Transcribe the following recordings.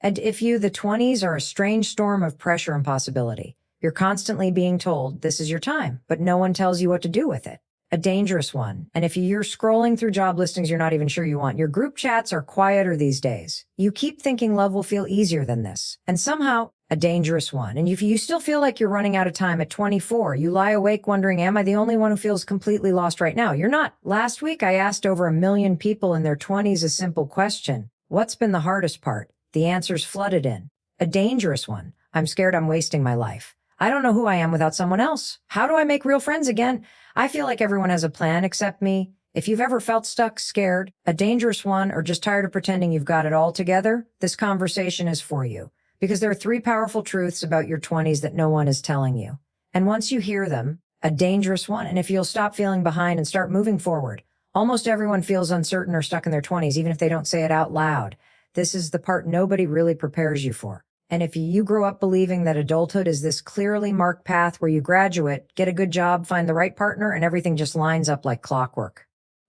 And if you, the 20s, are a strange storm of pressure and possibility. You're constantly being told this is your time, but no one tells you what to do with it. A dangerous one. And if you're scrolling through job listings you're not even sure you want, your group chats are quieter these days. You keep thinking love will feel easier than this. And somehow, a dangerous one. And if you still feel like you're running out of time at 24, you lie awake wondering, am I the only one who feels completely lost right now? You're not. Last week, I asked over 1 million people in their 20s a simple question. What's been the hardest part? The answers flooded in. A dangerous one. I'm scared I'm wasting my life. I don't know who I am without someone else. How do I make real friends again? I feel like everyone has a plan except me. If you've ever felt stuck, scared, a dangerous one, or just tired of pretending you've got it all together, this conversation is for you. Because there are 3 powerful truths about your 20s that no one is telling you. And once you hear them, a dangerous one, and if you'll stop feeling behind and start moving forward, almost everyone feels uncertain or stuck in their 20s, even if they don't say it out loud. This is the part nobody really prepares you for. And if you grow up believing that adulthood is this clearly marked path where you graduate, get a good job, find the right partner, and everything just lines up like clockwork.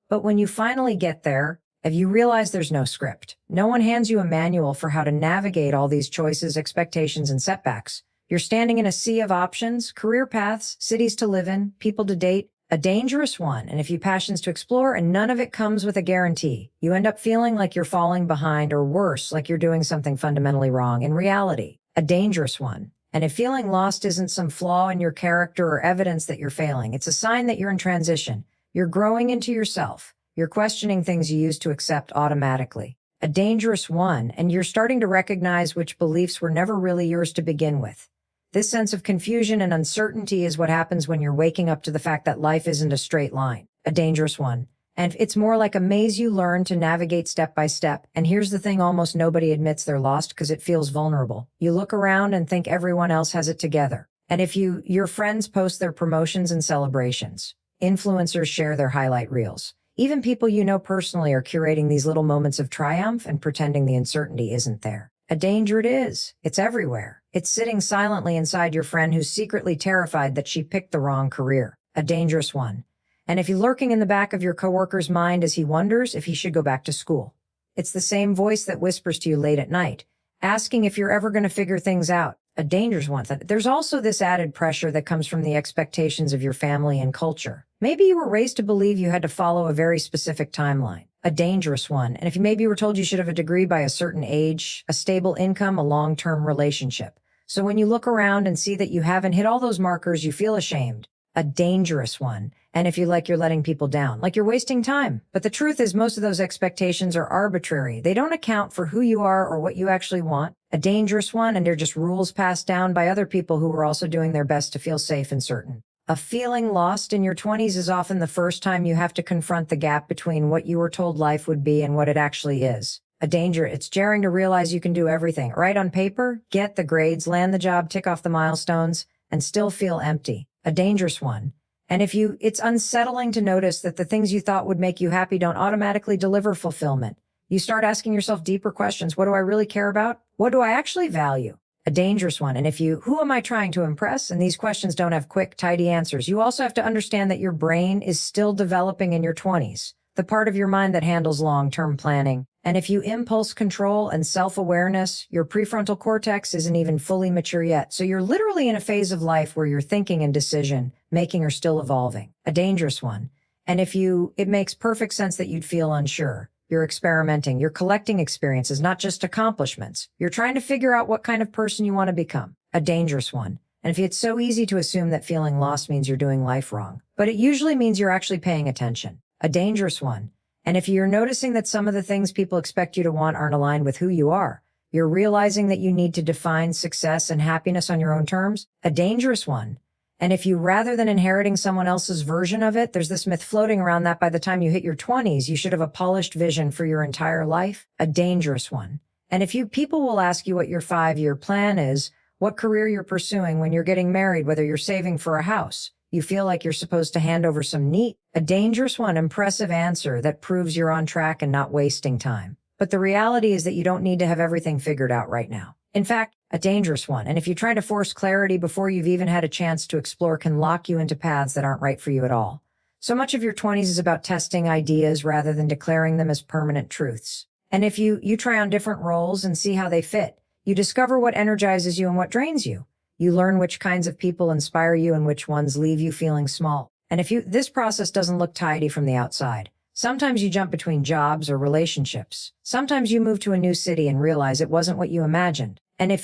But when you finally get there, if you realize there's no script, no one hands you a manual for how to navigate all these choices, expectations, and setbacks. You're standing in a sea of options, career paths, cities to live in, people to date, a dangerous one, and a few passions to explore, and none of it comes with a guarantee. You end up feeling like you're falling behind, or worse, like you're doing something fundamentally wrong. In reality, a dangerous one. And if feeling lost isn't some flaw in your character or evidence that you're failing, it's a sign that you're in transition. You're growing into yourself. You're questioning things you used to accept automatically. A dangerous one, and you're starting to recognize which beliefs were never really yours to begin with. This sense of confusion and uncertainty is what happens when you're waking up to the fact that life isn't a straight line, a dangerous one. And it's more like a maze you learn to navigate step by step. And here's the thing, almost nobody admits they're lost because it feels vulnerable. You look around and think everyone else has it together. And if your friends post their promotions and celebrations, influencers share their highlight reels. Even people you know personally are curating these little moments of triumph and pretending the uncertainty isn't there. A danger it is. It's everywhere. It's sitting silently inside your friend who's secretly terrified that she picked the wrong career. A dangerous one. And if you're lurking in the back of your coworker's mind as he wonders if he should go back to school. It's the same voice that whispers to you late at night, asking if you're ever going to figure things out. A dangerous one. There's also this added pressure that comes from the expectations of your family and culture. Maybe you were raised to believe you had to follow a very specific timeline. A dangerous one. And if you maybe were told you should have a degree by a certain age, a stable income, a long-term relationship. So when you look around and see that you haven't hit all those markers, you feel ashamed. A dangerous one. And if you like you're letting people down, like you're wasting time. But the truth is most of those expectations are arbitrary. They don't account for who you are or what you actually want. A dangerous one, and they're just rules passed down by other people who are also doing their best to feel safe and certain. A feeling lost in your 20s is often the first time you have to confront the gap between what you were told life would be and what it actually is. A danger, it's jarring to realize you can do everything, right on paper, get the grades, land the job, tick off the milestones, and still feel empty. A dangerous one. And it's unsettling to notice that the things you thought would make you happy don't automatically deliver fulfillment. You start asking yourself deeper questions. What do I really care about? What do I actually value? A dangerous one. And who am I trying to impress? And these questions don't have quick, tidy answers. You also have to understand that your brain is still developing in your 20s, the part of your mind that handles long-term planning. And if you impulse control and self-awareness, your prefrontal cortex isn't even fully mature yet. So you're literally in a phase of life where your thinking and decision making are still evolving. A dangerous one. And it makes perfect sense that you'd feel unsure. You're experimenting. You're collecting experiences, not just accomplishments. You're trying to figure out what kind of person you want to become. A dangerous one. And it's so easy to assume that feeling lost means you're doing life wrong, but it usually means you're actually paying attention. A dangerous one. And if you're noticing that some of the things people expect you to want aren't aligned with who you are, you're realizing that you need to define success and happiness on your own terms, a dangerous one. And rather than inheriting someone else's version of it, there's this myth floating around that by the time you hit your 20s, you should have a polished vision for your entire life, a dangerous one. And people will ask you what your 5-year plan is, what career you're pursuing when you're getting married, whether you're saving for a house. You feel like you're supposed to hand over some neat, a dangerous one, impressive answer that proves you're on track and not wasting time. But the reality is that you don't need to have everything figured out right now. In fact, a dangerous one. And if you try to force clarity before you've even had a chance to explore, can lock you into paths that aren't right for you at all. So much of your 20s is about testing ideas rather than declaring them as permanent truths. And if you try on different roles and see how they fit, you discover what energizes you and what drains you. You learn which kinds of people inspire you and which ones leave you feeling small. And this process doesn't look tidy from the outside. Sometimes you jump between jobs or relationships. Sometimes you move to a new city and realize it wasn't what you imagined. And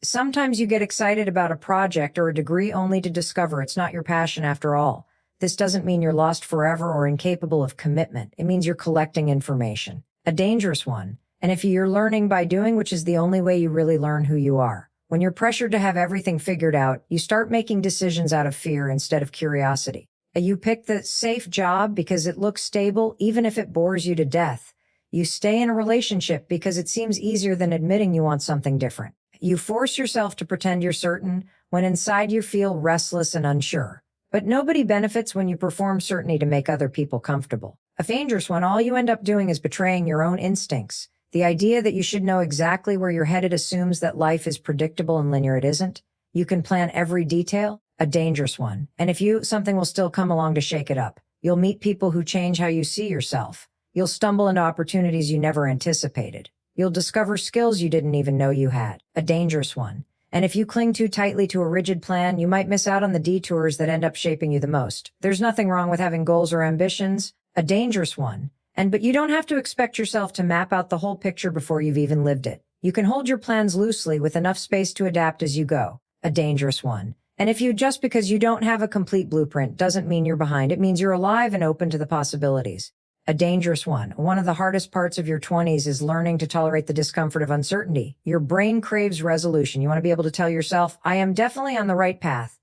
sometimes you get excited about a project or a degree only to discover it's not your passion after all. This doesn't mean you're lost forever or incapable of commitment. It means you're collecting information, a dangerous one. And if you're learning by doing, which is the only way you really learn who you are. When you're pressured to have everything figured out, you start making decisions out of fear instead of curiosity. You pick the safe job because it looks stable, even if it bores you to death. You stay in a relationship because it seems easier than admitting you want something different. You force yourself to pretend you're certain when inside you feel restless and unsure. But nobody benefits when you perform certainty to make other people comfortable. A dangerous one, all you end up doing is betraying your own instincts. The idea that you should know exactly where you're headed assumes that life is predictable and linear. It isn't. You can plan every detail, a dangerous one. And something will still come along to shake it up. You'll meet people who change how you see yourself. You'll stumble into opportunities you never anticipated. You'll discover skills you didn't even know you had, a dangerous one. And if you cling too tightly to a rigid plan, you might miss out on the detours that end up shaping you the most. There's nothing wrong with having goals or ambitions, a dangerous one. But you don't have to expect yourself to map out the whole picture before you've even lived it. You can hold your plans loosely with enough space to adapt as you go, a dangerous one. And just because you don't have a complete blueprint doesn't mean you're behind. It means you're alive and open to the possibilities. A dangerous one. One of the hardest parts of your 20s is learning to tolerate the discomfort of uncertainty. Your brain craves resolution. You want to be able to tell yourself, I am definitely on the right path.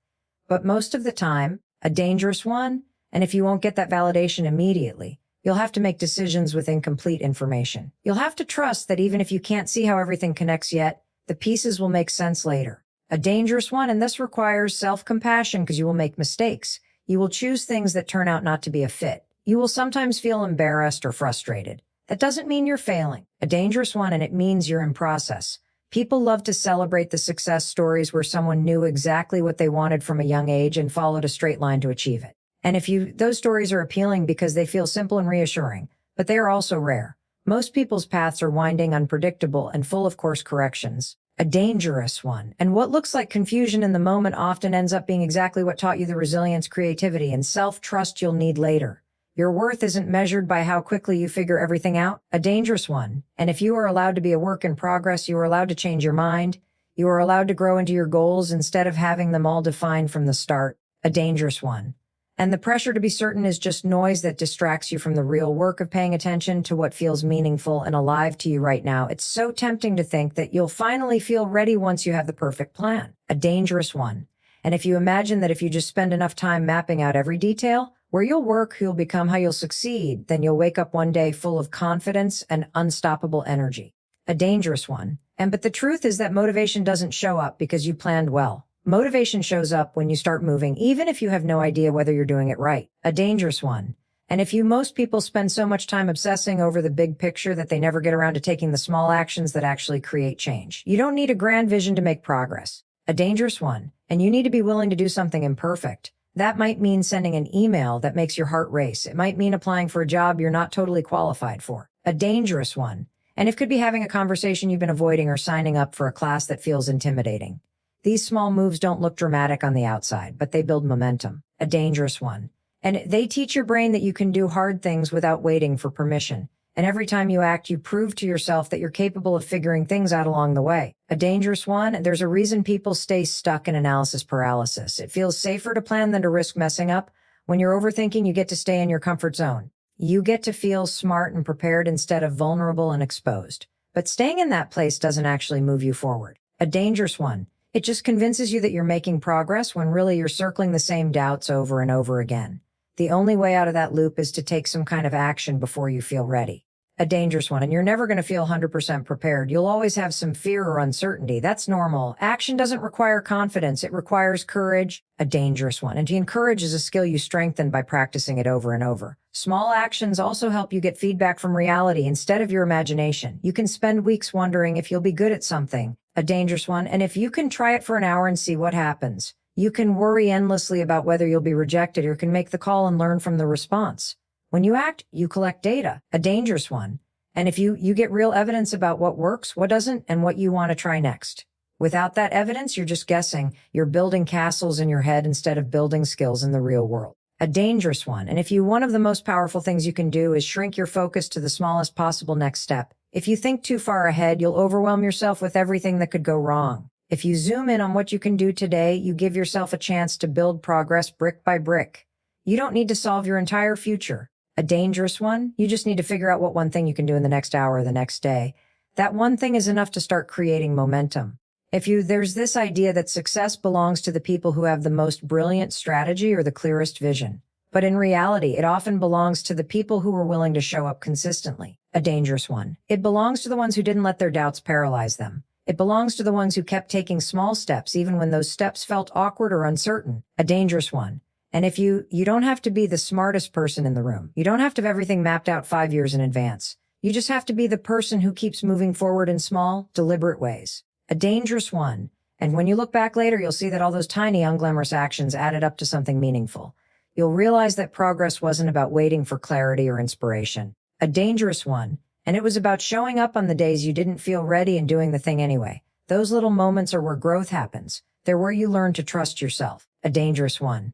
But most of the time, a dangerous one. And if you won't get that validation immediately, you'll have to make decisions with incomplete information. You'll have to trust that even if you can't see how everything connects yet, the pieces will make sense later. A dangerous one, and this requires self-compassion because you will make mistakes. You will choose things that turn out not to be a fit. You will sometimes feel embarrassed or frustrated. That doesn't mean you're failing. A dangerous one, and it means you're in process. People love to celebrate the success stories where someone knew exactly what they wanted from a young age and followed a straight line to achieve it. And those stories are appealing because they feel simple and reassuring, but they are also rare. Most people's paths are winding, unpredictable, and full of course corrections. A dangerous one. And what looks like confusion in the moment often ends up being exactly what taught you the resilience, creativity, and self-trust you'll need later. Your worth isn't measured by how quickly you figure everything out, a dangerous one. And if you are allowed to be a work in progress, you are allowed to change your mind. You are allowed to grow into your goals instead of having them all defined from the start, a dangerous one. And the pressure to be certain is just noise that distracts you from the real work of paying attention to what feels meaningful and alive to you right now. It's so tempting to think that you'll finally feel ready once you have the perfect plan, a dangerous one. And if you imagine that if you just spend enough time mapping out every detail, where you'll work, who you'll become, how you'll succeed, then you'll wake up one day full of confidence and unstoppable energy. A dangerous one. But the truth is that motivation doesn't show up because you planned well. Motivation shows up when you start moving, even if you have no idea whether you're doing it right. A dangerous one. And most people spend so much time obsessing over the big picture that they never get around to taking the small actions that actually create change. You don't need a grand vision to make progress. A dangerous one. And you need to be willing to do something imperfect. That might mean sending an email that makes your heart race. It might mean applying for a job you're not totally qualified for. A dangerous one. And it could be having a conversation you've been avoiding or signing up for a class that feels intimidating. These small moves don't look dramatic on the outside, but they build momentum. A dangerous one. And they teach your brain that you can do hard things without waiting for permission. And every time you act, you prove to yourself that you're capable of figuring things out along the way. A dangerous one, and there's a reason people stay stuck in analysis paralysis. It feels safer to plan than to risk messing up. When you're overthinking, you get to stay in your comfort zone. You get to feel smart and prepared instead of vulnerable and exposed. But staying in that place doesn't actually move you forward. A dangerous one. It just convinces you that you're making progress when really you're circling the same doubts over and over again. The only way out of that loop is to take some kind of action before you feel ready. A dangerous one, and you're never going to feel 100% prepared. You'll always have some fear or uncertainty. That's normal. Action doesn't require confidence. It requires courage. A dangerous one. And courage is a skill you strengthen by practicing it over and over. Small actions also help you get feedback from reality instead of your imagination. You can spend weeks wondering if you'll be good at something. A dangerous one. And if you can try it for an hour and see what happens, you can worry endlessly about whether you'll be rejected or can make the call and learn from the response. When you act, you collect data, a dangerous one. And if you get real evidence about what works, what doesn't, and what you want to try next. Without that evidence, you're just guessing. You're building castles in your head instead of building skills in the real world. A dangerous one. And one of the most powerful things you can do is shrink your focus to the smallest possible next step. If you think too far ahead, you'll overwhelm yourself with everything that could go wrong. If you zoom in on what you can do today, you give yourself a chance to build progress brick by brick. You don't need to solve your entire future. A dangerous one? You just need to figure out what one thing you can do in the next hour or the next day. That one thing is enough to start creating momentum. There's this idea that success belongs to the people who have the most brilliant strategy or the clearest vision. But in reality, it often belongs to the people who are willing to show up consistently. A dangerous one. It belongs to the ones who didn't let their doubts paralyze them. It belongs to the ones who kept taking small steps even when those steps felt awkward or uncertain. A dangerous one. And you don't have to be the smartest person in the room. You don't have to have everything mapped out 5 years in advance. You just have to be the person who keeps moving forward in small, deliberate ways. A dangerous one. And when you look back later, you'll see that all those tiny, unglamorous actions added up to something meaningful. You'll realize that progress wasn't about waiting for clarity or inspiration. A dangerous one. And it was about showing up on the days you didn't feel ready and doing the thing anyway. Those little moments are where growth happens. They're where you learn to trust yourself. A dangerous one.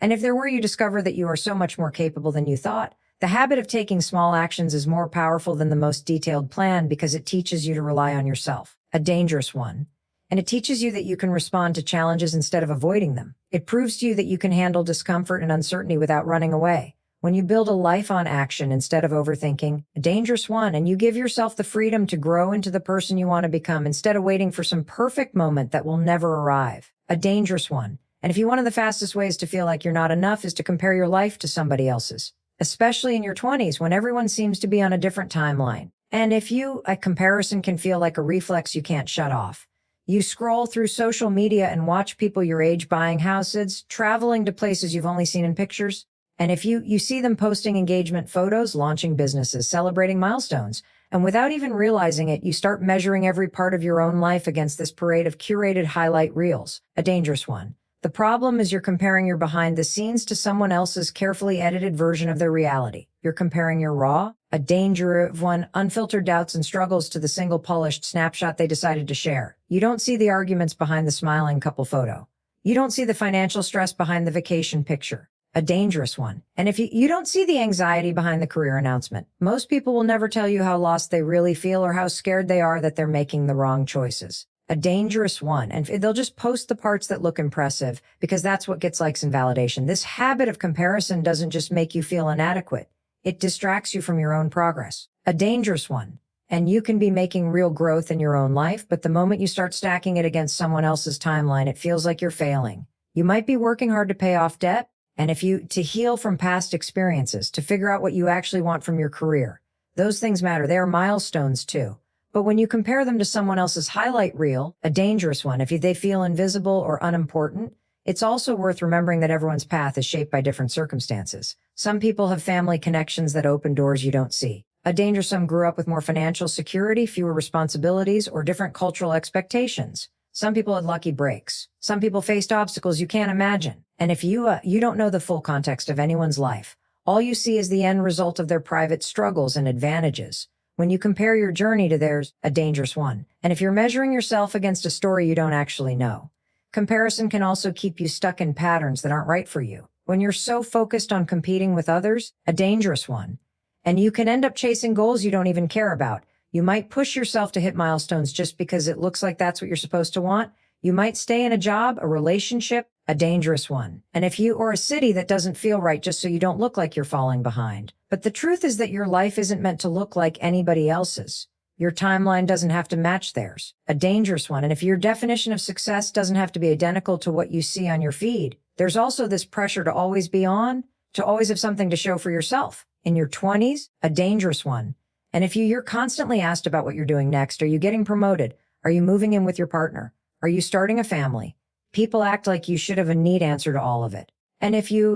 And if they're where you discover that you are so much more capable than you thought, the habit of taking small actions is more powerful than the most detailed plan because it teaches you to rely on yourself. A dangerous one. And it teaches you that you can respond to challenges instead of avoiding them. It proves to you that you can handle discomfort and uncertainty without running away. When you build a life on action instead of overthinking, a dangerous one, and you give yourself the freedom to grow into the person you want to become instead of waiting for some perfect moment that will never arrive. A dangerous one. And one of the fastest ways to feel like you're not enough is to compare your life to somebody else's, especially in your 20s when everyone seems to be on a different timeline. And a comparison can feel like a reflex you can't shut off. You scroll through social media and watch people your age buying houses, traveling to places you've only seen in pictures. And you see them posting engagement photos, launching businesses, celebrating milestones. And without even realizing it, you start measuring every part of your own life against this parade of curated highlight reels. A dangerous one. The problem is you're comparing your behind the scenes to someone else's carefully edited version of their reality. You're comparing your raw, a dangerous one, unfiltered doubts and struggles to the single polished snapshot they decided to share. You don't see the arguments behind the smiling couple photo. You don't see the financial stress behind the vacation picture. A dangerous one. And you don't see the anxiety behind the career announcement. Most people will never tell you how lost they really feel or how scared they are that they're making the wrong choices. A dangerous one. And they'll just post the parts that look impressive because that's what gets likes and validation. This habit of comparison doesn't just make you feel inadequate. It distracts you from your own progress. A dangerous one. And you can be making real growth in your own life, but the moment you start stacking it against someone else's timeline, it feels like you're failing. You might be working hard to pay off debt, and to heal from past experiences, to figure out what you actually want from your career. Those things matter. They are milestones too. But when you compare them to someone else's highlight reel, a dangerous one, they feel invisible or unimportant, it's also worth remembering that everyone's path is shaped by different circumstances. Some people have family connections that open doors you don't see. A dangerous one grew up with more financial security, fewer responsibilities, or different cultural expectations. Some people had lucky breaks. Some people faced obstacles you can't imagine. And if you don't know the full context of anyone's life, all you see is the end result of their private struggles and advantages. When you compare your journey to theirs, a dangerous one. And if you're measuring yourself against a story you don't actually know, comparison can also keep you stuck in patterns that aren't right for you. When you're so focused on competing with others, a dangerous one. And you can end up chasing goals you don't even care about. You might push yourself to hit milestones just because it looks like that's what you're supposed to want. You might stay in a job, a relationship, a dangerous one. And or a city that doesn't feel right just so you don't look like you're falling behind. But the truth is that your life isn't meant to look like anybody else's. Your timeline doesn't have to match theirs. A dangerous one. And if your definition of success doesn't have to be identical to what you see on your feed, there's also this pressure to always be on, to always have something to show for yourself. In your 20s, a dangerous one. And if you're constantly asked about what you're doing next, are you getting promoted? Are you moving in with your partner? Are you starting a family? People act like you should have a neat answer to all of it. And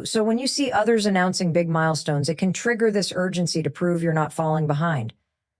so when you see others announcing big milestones, it can trigger this urgency to prove you're not falling behind.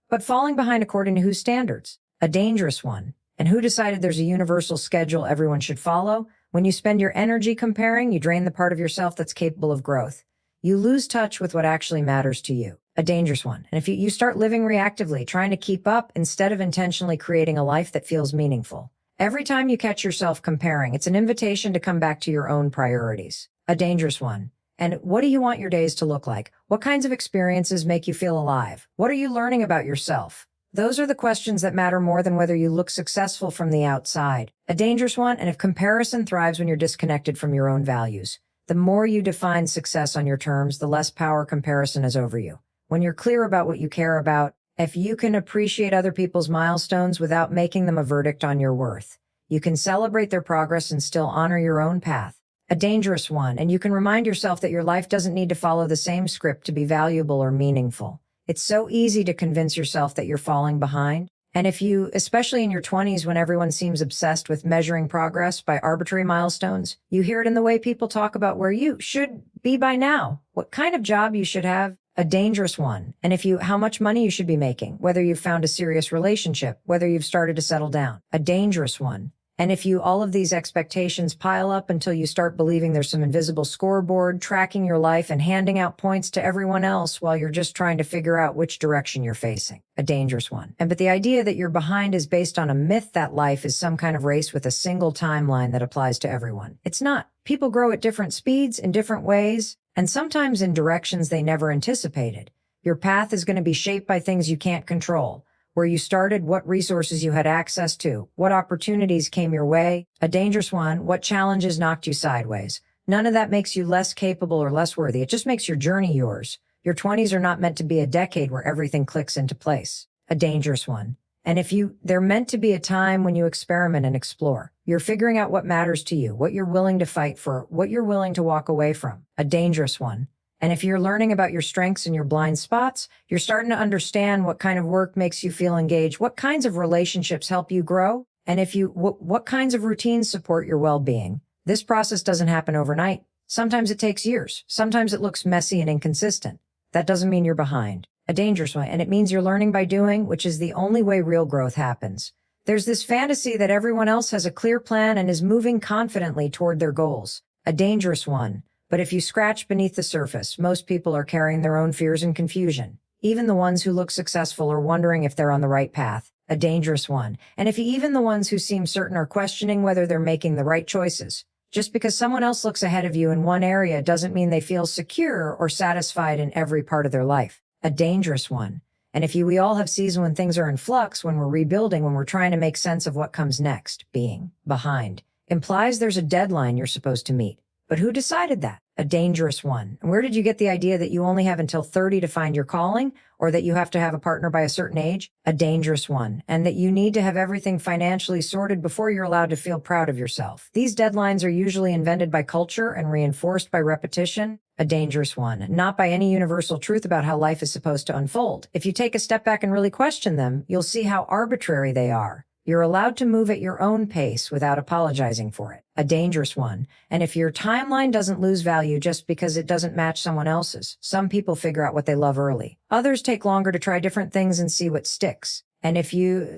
But falling behind according to whose standards? A dangerous one. And who decided there's a universal schedule everyone should follow? When you spend your energy comparing, you drain the part of yourself that's capable of growth. You lose touch with what actually matters to you. a dangerous one. And if you start living reactively, trying to keep up instead of intentionally creating a life that feels meaningful. Every time you catch yourself comparing, it's an invitation to come back to your own priorities. A dangerous one. And what do you want your days to look like? What kinds of experiences make you feel alive? What are you learning about yourself? Those are the questions that matter more than whether you look successful from the outside. A dangerous one. And if comparison thrives when you're disconnected from your own values, the more you define success on your terms, the less power comparison has over you. When you're clear about what you care about, if you can appreciate other people's milestones without making them a verdict on your worth, you can celebrate their progress and still honor your own path. A dangerous one. And you can remind yourself that your life doesn't need to follow the same script to be valuable or meaningful. It's so easy to convince yourself that you're falling behind. And if you, especially in your 20s when everyone seems obsessed with measuring progress by arbitrary milestones, you hear it in the way people talk about where you should be by now, what kind of job you should have. A dangerous one. And how much money you should be making, whether you've found a serious relationship, whether you've started to settle down. A dangerous one. And all of these expectations pile up until you start believing there's some invisible scoreboard tracking your life and handing out points to everyone else while you're just trying to figure out which direction you're facing. A dangerous one. But the idea that you're behind is based on a myth that life is some kind of race with a single timeline that applies to everyone. It's not. People grow at different speeds in different ways, and sometimes in directions they never anticipated. Your path is going to be shaped by things you can't control. Where you started, what resources you had access to, what opportunities came your way. A dangerous one. What challenges knocked you sideways. None of that makes you less capable or less worthy. It just makes your journey yours. Your 20s are not meant to be a decade where everything clicks into place. A dangerous one. And they're meant to be a time when you experiment and explore. You're figuring out what matters to you, what you're willing to fight for, what you're willing to walk away from. A dangerous one. And if you're learning about your strengths and your blind spots, you're starting to understand what kind of work makes you feel engaged, what kinds of relationships help you grow, and what kinds of routines support your well-being. This process doesn't happen overnight. Sometimes it takes years. Sometimes it looks messy and inconsistent. That doesn't mean you're behind. A dangerous one. And it means you're learning by doing, which is the only way real growth happens. There's this fantasy that everyone else has a clear plan and is moving confidently toward their goals. A dangerous one. But if you scratch beneath the surface, most people are carrying their own fears and confusion. Even the ones who look successful are wondering if they're on the right path. A dangerous one. And even the ones who seem certain are questioning whether they're making the right choices. Just because someone else looks ahead of you in one area doesn't mean they feel secure or satisfied in every part of their life. A dangerous one. And we all have seasons when things are in flux, when we're rebuilding, when we're trying to make sense of what comes next. Being behind implies there's a deadline you're supposed to meet. But who decided that? A dangerous one. And where did you get the idea that you only have until 30 to find your calling, or that you have to have a partner by a certain age? A dangerous one. And that you need to have everything financially sorted before you're allowed to feel proud of yourself. These deadlines are usually invented by culture and reinforced by repetition. A dangerous one. Not by any universal truth about how life is supposed to unfold. If you take a step back and really question them, you'll see how arbitrary they are. You're allowed to move at your own pace without apologizing for it. A dangerous one. And if your timeline doesn't lose value just because it doesn't match someone else's, some people figure out what they love early. Others take longer to try different things and see what sticks. And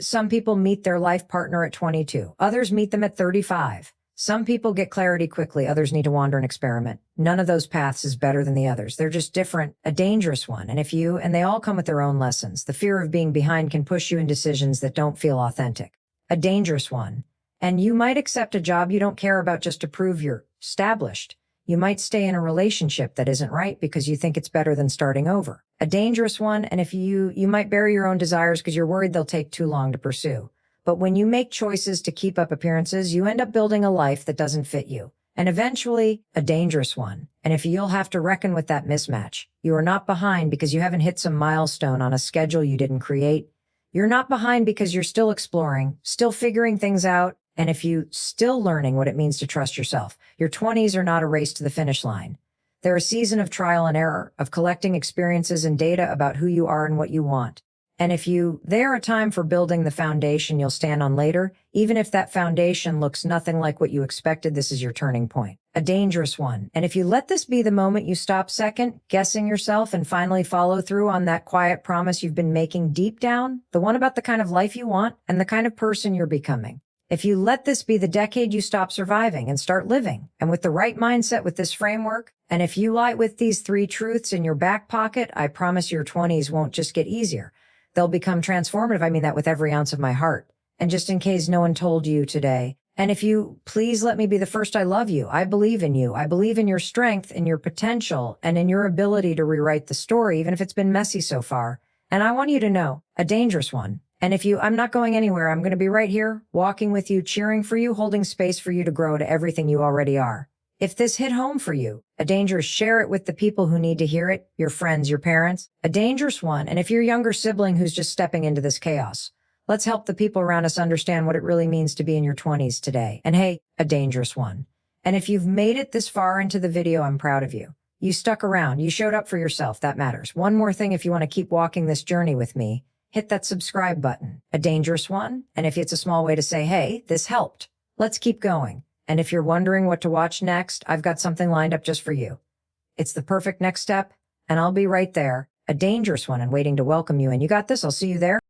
some people meet their life partner at 22. Others meet them at 35. Some people get clarity quickly. Others need to wander and experiment. None of those paths is better than the others. They're just different. A dangerous one. And they all come with their own lessons. The fear of being behind can push you in decisions that don't feel authentic. A dangerous one. And you might accept a job you don't care about just to prove you're established. You might stay in a relationship that isn't right because you think it's better than starting over. A dangerous one. And you might bury your own desires because you're worried they'll take too long to pursue. But when you make choices to keep up appearances, you end up building a life that doesn't fit you. And eventually, a dangerous one. And you'll have to reckon with that mismatch. You are not behind because you haven't hit some milestone on a schedule you didn't create. You're not behind because you're still exploring, still figuring things out, and still learning what it means to trust yourself. Your 20s are not a race to the finish line. They're a season of trial and error, of collecting experiences and data about who you are and what you want. And they are a time for building the foundation you'll stand on later, even if that foundation looks nothing like what you expected. This is your turning point. A dangerous one. And if you let this be the moment you stop second guessing yourself and finally follow through on that quiet promise you've been making deep down, the one about the kind of life you want and the kind of person you're becoming, If you let this be the decade you stop surviving and start living, and with the right mindset with this framework, and if you lie with these 3 truths in your back pocket, I promise your 20s won't just get easier. They'll become transformative. I mean that with every ounce of my heart. And just in case no one told you today, and if you please let me be the first, I love you. I believe in you. I believe in your strength, in your potential, and in your ability to rewrite the story, even if it's been messy so far. And I want you to know, a dangerous one. And I'm not going anywhere. I'm going to be right here, walking with you, cheering for you, holding space for you to grow to everything you already are. If this hit home for you, a dangerous, share it with the people who need to hear it, your friends, your parents, a dangerous one. And if you're a younger sibling who's just stepping into this chaos, let's help the people around us understand what it really means to be in your 20s today. And hey, a dangerous one. And if you've made it this far into the video, I'm proud of you. You stuck around. You showed up for yourself. That matters. One more thing, if you want to keep walking this journey with me, hit that subscribe button, a dangerous one. And if it's a small way to say, hey, this helped, let's keep going. And if you're wondering what to watch next, I've got something lined up just for you. It's the perfect next step, and I'll be right there, a dangerous one, and waiting to welcome you. And you got this. I'll see you there.